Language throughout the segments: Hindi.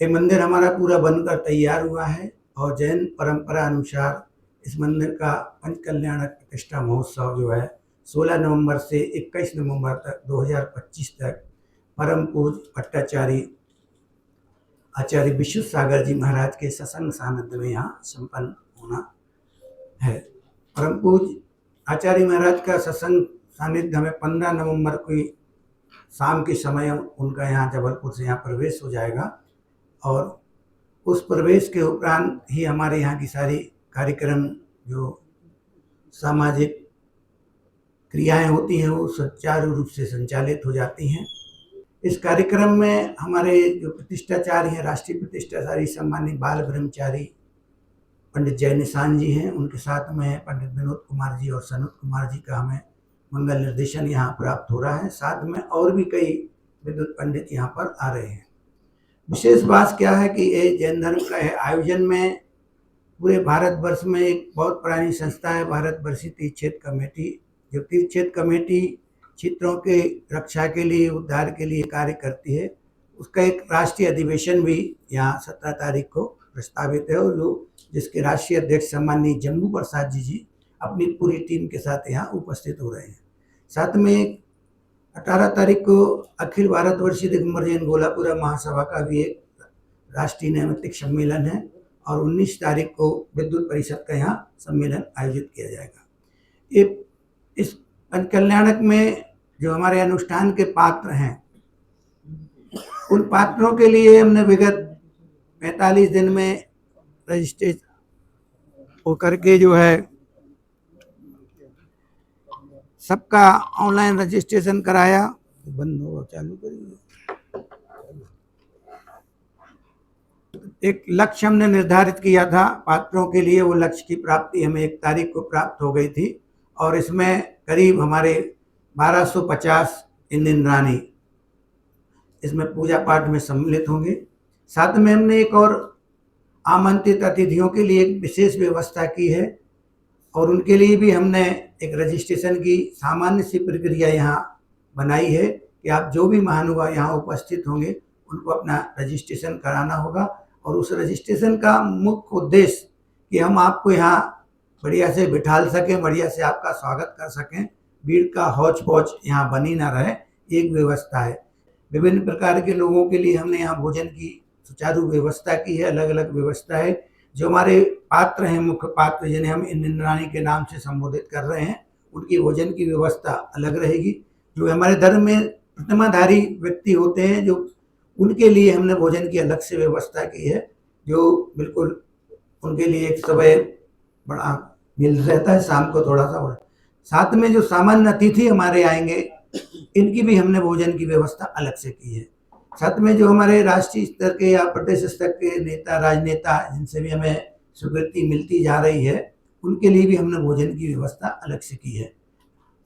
ये मंदिर हमारा पूरा बनकर तैयार हुआ है और जैन परंपरा अनुसार इस मंदिर का पंचकल्याणक प्रतिष्ठा महोत्सव जो है 16 नवंबर से 21 नवंबर तक 2025 तक परम पूज्य भट्टाचार्य आचार्य विश्व सागर जी महाराज के सत्संग सानिध्य में यहाँ संपन्न होना है। परम पूज्य आचार्य महाराज का सत्संग सानिध्य हमें 15 नवंबर को शाम के समय उनका यहाँ जबलपुर से यहाँ प्रवेश हो जाएगा और उस प्रवेश के उपरांत ही हमारे यहाँ की सारी कार्यक्रम जो सामाजिक क्रियाएं होती हैं वो सुचारू रूप से संचालित हो जाती हैं। इस कार्यक्रम में हमारे जो प्रतिष्ठाचार्य हैं, राष्ट्रीय प्रतिष्ठाचार्य सम्मानित बाल ब्रह्मचारी पंडित जय निशान जी हैं, उनके साथ में पंडित विनोद कुमार जी और सनोद कुमार जी का हमें मंगल निर्देशन यहाँ प्राप्त हो रहा है। साथ में और भी कई विद्वत पंडित यहाँ पर आ रहे हैं। विशेष बात क्या है कि ये जैन धर्म का है आयोजन में पूरे भारतवर्ष में एक बहुत पुरानी संस्था है भारतवर्षीय तीर्थ क्षेत्र कमेटी, जो तीर्थ क्षेत्र कमेटी क्षेत्रों के रक्षा के लिए उद्धार के लिए कार्य करती है। उसका एक राष्ट्रीय अधिवेशन भी यहाँ 17 तारीख को प्रस्तावित है और जो जिसके राष्ट्रीय अध्यक्ष सम्माननीय जम्बू प्रसाद जी अपनी पूरी टीम के साथ यहाँ उपस्थित हो रहे हैं। साथ में 18 तारीख को अखिल भारतवर्षीय दिगंबर जैन गोलापुरा महासभा का भी एक राष्ट्रीय नैमित्तिक सम्मेलन है और 19 तारीख को विद्युत परिषद का यहाँ सम्मेलन आयोजित किया जाएगा। ये इस पंचकल्याणक में जो हमारे अनुष्ठान के पात्र हैं उन पात्रों के लिए हमने विगत 45 दिन में रजिस्ट्रेशन होकर के जो है सबका ऑनलाइन रजिस्ट्रेशन कराया। बंद होगा, चालू करिए। एक लक्ष्य हमने निर्धारित किया था पात्रों के लिए, वो लक्ष्य की प्राप्ति हमें 1 तारीख को प्राप्त हो गई थी और इसमें करीब हमारे 1250 इंद्राणी इसमें पूजा पाठ में सम्मिलित होंगे। साथ में हमने एक और आमंत्रित अतिथियों के लिए एक विशेष व्यवस्था की है और उनके लिए भी हमने एक रजिस्ट्रेशन की सामान्य सी प्रक्रिया यहाँ बनाई है कि आप जो भी महानुभाव यहाँ उपस्थित होंगे उनको अपना रजिस्ट्रेशन कराना होगा और उस रजिस्ट्रेशन का मुख्य उद्देश्य कि हम आपको यहाँ बढ़िया से बिठाल सकें, बढ़िया से आपका स्वागत कर सकें, भीड़ का हौच पौच यहाँ बनी ना रहे, एक व्यवस्था है। विभिन्न प्रकार के लोगों के लिए हमने यहाँ भोजन की सुचारू व्यवस्था की है, अलग अलग व्यवस्था है। जो हमारे पात्र हैं, मुख्य पात्र जिन्हें हम इंद्राणी के नाम से संबोधित कर रहे हैं, उनकी भोजन की व्यवस्था अलग रहेगी। जो हमारे धर्म में प्रतिमाधारी व्यक्ति होते हैं जो उनके लिए हमने भोजन की अलग से व्यवस्था की है, जो बिल्कुल उनके लिए एक सुबह बड़ा मिल रहता है, शाम को थोड़ा सा बड़ा। साथ में जो सामान्य अतिथि हमारे आएंगे इनकी भी हमने भोजन की व्यवस्था अलग से की है। साथ में जो हमारे राष्ट्रीय स्तर के या प्रदेश स्तर के नेता राजनेता जिनसे भी हमें स्वीकृति मिलती जा रही है उनके लिए भी हमने भोजन की व्यवस्था अलग से की है।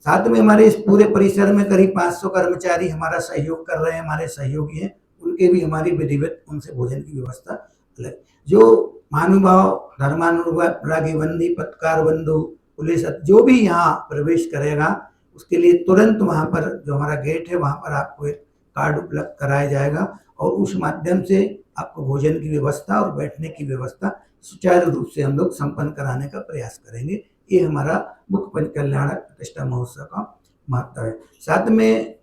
साथ में हमारे इस पूरे परिसर में करीब 500 कर्मचारी हमारा सहयोग कर रहे हैं, हमारे सहयोगी हैं, उनके भी हमारी विधिवत उनसे भोजन की व्यवस्था अलग। जो महानुभाव धर्मानुभाव रागी बंदी पत्रकार बंधु पुलिस जो भी यहाँ प्रवेश करेगा उसके लिए तुरंत वहाँ पर जो हमारा गेट है वहाँ पर आपको एक कार्ड उपलब्ध कराया जाएगा और उस माध्यम से आपको भोजन की व्यवस्था और बैठने की व्यवस्था सुचारू रूप से हम लोग संपन्न कराने का प्रयास करेंगे। ये हमारा मुख्य पंचकल्याणक प्रतिष्ठा महोत्सव का महत्व है। साथ में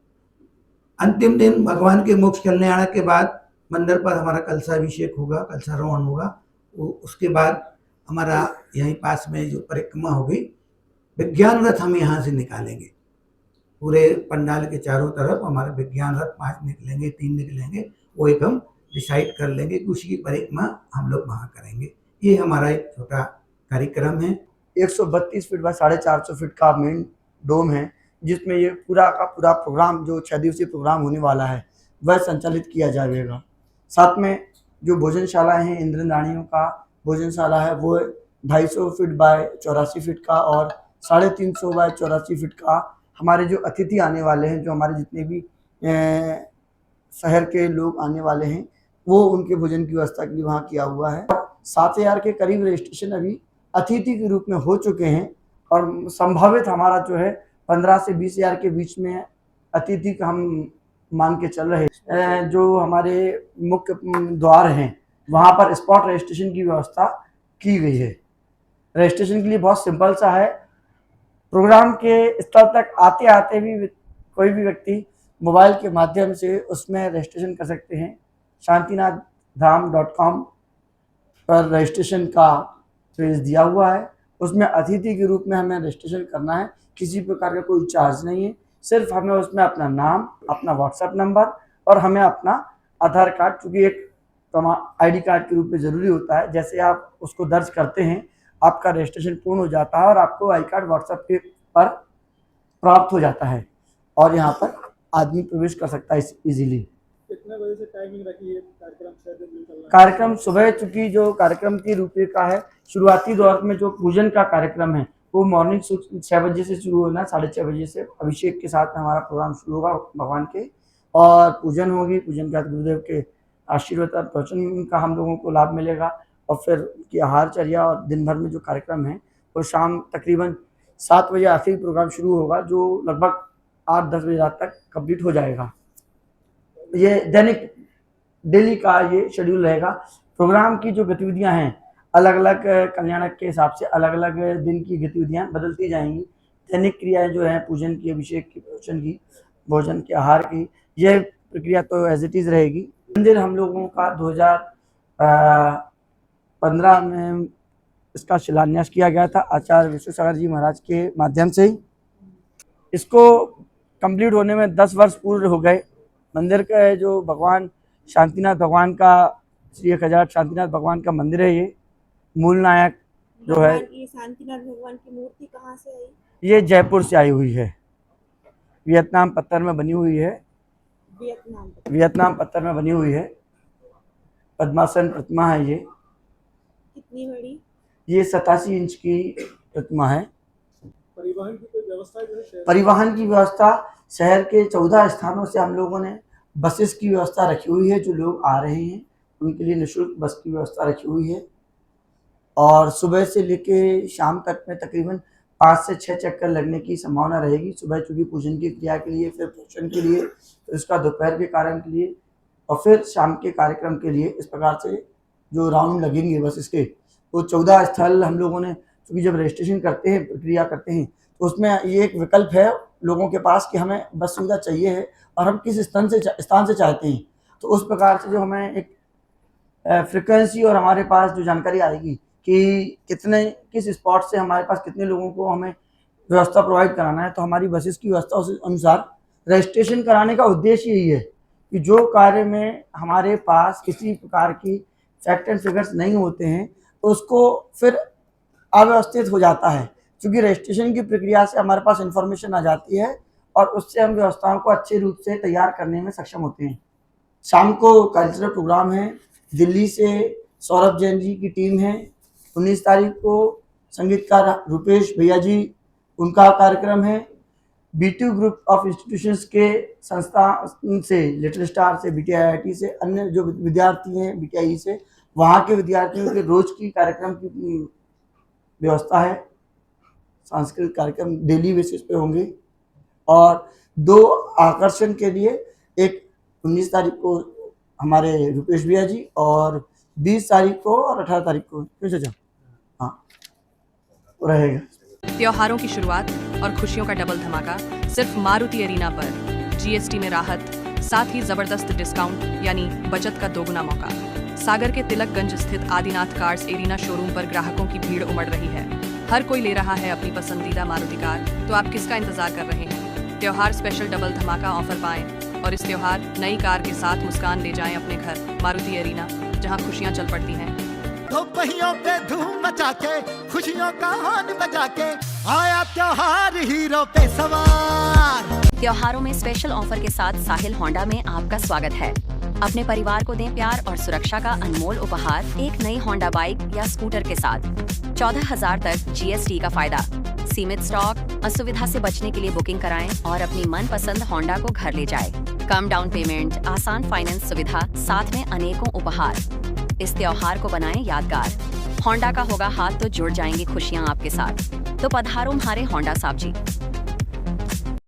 अंतिम दिन भगवान के मोक्ष कल्याणक के बाद मंदिर पर हमारा कलशाभिषेक होगा, कलशारोहण होगा। उसके बाद हमारा यहीं पास में जो परिक्रमा होगी, विज्ञान रथ हम यहाँ से निकालेंगे। पूरे पंडाल के चारों तरफ हमारे विज्ञान रथ 5 निकलेंगे, 3 निकलेंगे, वो एक हम डिसाइड कर लेंगे कि उसकी परिक्रमा हम लोग वहाँ करेंगे। ये हमारा एक छोटा कार्यक्रम है। 132 फीट बाय 450 फीट का मेन डोम है जिसमें ये पूरा का पूरा प्रोग्राम जो 6 दिवसीय प्रोग्राम होने वाला है वह संचालित किया जाएगा। साथ में जो भोजनशाला है इंद्राणियों का भोजनशाला है वो 250 फीट बाय 84 फीट का और 350 बाय 84 फीट का। हमारे जो अतिथि आने वाले हैं, जो हमारे जितने भी शहर के लोग आने वाले हैं, वो उनके भोजन की व्यवस्था के लिए वहाँ किया हुआ है। 7000 के करीब रजिस्ट्रेशन अभी अतिथि के रूप में हो चुके हैं और संभावित हमारा जो है 15 से 20 हज़ार के बीच में अतिथि का हम मान के चल रहे जो हमारे मुख्य द्वार हैं वहाँ पर स्पॉट रजिस्ट्रेशन की व्यवस्था की गई है। रजिस्ट्रेशन के लिए बहुत सिंपल सा है। प्रोग्राम के स्थल तक आते आते भी कोई भी व्यक्ति मोबाइल के माध्यम से उसमें रजिस्ट्रेशन कर सकते हैं। शांतिनाथधाम.com पर रजिस्ट्रेशन का पेज दिया हुआ है, उसमें अतिथि के रूप में हमें रजिस्ट्रेशन करना है। किसी प्रकार का कोई चार्ज नहीं है, सिर्फ हमें उसमें अपना नाम, अपना व्हाट्सएप नंबर और हमें अपना आधार कार्ड, चूँकि एक आईडी कार्ड के रूप में ज़रूरी होता है, जैसे आप उसको दर्ज करते हैं आपका रजिस्ट्रेशन पूर्ण हो जाता है और आपको आई कार्ड व्हाट्सएप के पर प्राप्त हो जाता है और यहाँ पर आदमी प्रवेश कर सकता है इजीली। कितने बजे से टाइमिंग रखी है कार्यक्रम? कार्यक्रम सुबह, चूँकि जो कार्यक्रम की रूपरेखा है, शुरुआती दौर में जो पूजन का कार्यक्रम है वो मॉर्निंग 6 बजे से शुरू होना, 6:30 बजे से अभिषेक के साथ हमारा प्रोग्राम शुरू होगा भगवान के, और पूजन होगी। पूजन के बाद गुरुदेव के आशीर्वाद और प्रवचन का हम लोगों को लाभ मिलेगा और फिर उनकी आहारचर्या और दिन भर में जो कार्यक्रम है वो शाम तकरीबन 7 बजे आखिरी प्रोग्राम शुरू होगा, जो लगभग 8-10 बजे रात तक कंप्लीट हो जाएगा। ये दैनिक डेली का ये शेड्यूल रहेगा। प्रोग्राम की जो गतिविधियां हैं अलग अलग कल्याणक के हिसाब से अलग अलग दिन की गतिविधियां बदलती जाएंगी। दैनिक क्रियाएं जो है पूजन की, अभिषेक की, प्रवचन की, भोजन के, आहार की, यह प्रक्रिया तो एज इट इज़ रहेगी। मंदिर हम लोगों का 2015 में इसका शिलान्यास किया गया था आचार्य विश्वेश्वर जी महाराज के माध्यम से ही। इसको कंप्लीट होने में 10 वर्ष पूर्ण हो गए। मंदिर का जो भगवान शांतिनाथ भगवान का, श्री 1000 शांतिनाथ भगवान का मंदिर है, ये मूल नायक जो है, ये शांतिनाथ भगवान की मूर्ति कहाँ से आई? ये जयपुर से आई हुई है, वियतनाम पत्थर में बनी हुई है। वियतनाम पत्थर में बनी हुई है, पद्मासन प्रतिमा है ये। कितनी बड़ी? ये 87 इंच की प्रतिमा है। परिवहन की कोई व्यवस्था है? परिवहन की व्यवस्था शहर के 14 स्थानों से हम लोगों ने बसेस की व्यवस्था रखी हुई है। जो लोग आ रहे हैं उनके लिए निःशुल्क बस की व्यवस्था रखी हुई है और सुबह से लेके शाम तक में तकरीबन 5 से 6 चक्कर लगने की संभावना रहेगी। सुबह चूँकि पूजन की क्रिया के लिए, फिर प्रवचन के लिए, फिर उसका दोपहर के कार्यक्रम के लिए और फिर शाम के कार्यक्रम के लिए, इस प्रकार से जो राउंड लगेंगे बस इसके, वो 14 स्थल हम लोगों ने, क्योंकि जब रजिस्ट्रेशन करते हैं, प्रक्रिया करते हैं, तो उसमें ये एक विकल्प है लोगों के पास कि हमें बस सुविधा चाहिए है और हम किस स्थान से चाहते हैं। तो उस प्रकार से जो हमें एक फ्रिक्वेंसी और हमारे पास जो जानकारी आएगी कि किस स्पॉट से हमारे पास कितने लोगों को हमें व्यवस्था प्रोवाइड कराना है, तो हमारी बसेस की व्यवस्था उस अनुसार। रजिस्ट्रेशन कराने का उद्देश्य यही है कि जो कार्य में हमारे पास किसी प्रकार की फैक्ट एंड फिगर्स नहीं होते हैं तो उसको फिर अव्यवस्थित हो जाता है, क्योंकि रजिस्ट्रेशन की प्रक्रिया से हमारे पास इंफॉर्मेशन आ जाती है और उससे हम व्यवस्थाओं को अच्छे रूप से तैयार करने में सक्षम होते हैं। शाम को कल्चरल प्रोग्राम है, दिल्ली से सौरभ जैन जी की टीम है। 19 तारीख को संगीतकार रुपेश भैया जी, उनका कार्यक्रम है। BTU ग्रुप ऑफ इंस्टीट्यूशंस के संस्था से, लिटिल स्टार से, BTIIT से, अन्य जो विद्यार्थी हैं BTIE से, वहाँ के विद्यार्थियों के रोज की कार्यक्रम की व्यवस्था है। सांस्कृतिक कार्यक्रम डेली बेसिस पे होंगे और 2 आकर्षण के लिए, एक 19 तारीख को हमारे रुपेश भैया जी और 20 तारीख को और 18 तारीख को रहेगा। त्योहारों की शुरुआत और खुशियों का डबल धमाका सिर्फ मारुति एरीना पर। GST में राहत, साथ ही जबरदस्त डिस्काउंट यानी बचत का दोगुना मौका। सागर के तिलकगंज स्थित आदिनाथ कार्स एरीना शोरूम पर ग्राहकों की भीड़ उमड़ रही है। हर कोई ले रहा है अपनी पसंदीदा मारुति कार, तो आप किसका इंतजार कर रहे हैं? त्योहार स्पेशल डबल धमाका ऑफर पाएं और इस त्योहार नई कार के साथ मुस्कान ले जाएं अपने घर। मारुति एरीना, जहां खुशियां चल पड़ती हैं। तो पहियों पे धूम मचा के, खुशियों का हॉर्न बजा के, आया त्योहार हीरो पे सवार। त्योहारों में स्पेशल ऑफर के साथ साहिल होंडा में आपका स्वागत है। अपने परिवार को दें प्यार और सुरक्षा का अनमोल उपहार एक नई होंडा बाइक या स्कूटर के साथ। 14,000 तक GST का फायदा। सीमित स्टॉक, असुविधा से बचने के लिए बुकिंग कराएं और अपनी मनपसंद होंडा को घर ले जाएं। कम डाउन पेमेंट, आसान फाइनेंस सुविधा, साथ में अनेकों उपहार। इस त्योहार को बनाएं यादगार। होंडा का होगा हाथ तो जुड़ जाएंगी खुशियां आपके साथ। तो पधारो हमारे होंडा साहब जी।